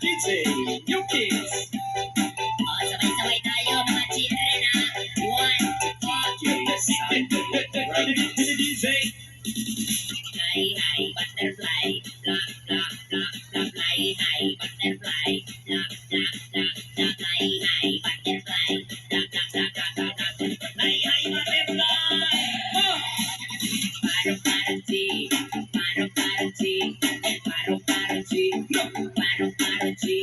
DJ Yukis. Oh, sabay-sabay tayo mga children ha. One, two, DJ. Hi, butterfly. Blah, blah, blah, blah, fly high, butterfly. Blah, blah, blah, blah, fly high, butterfly. Blah, blah, blah, blah, blah, blah, fly high, butterfly. Oh! Paro-parati, paro-parati, paro-parati, paro-parati,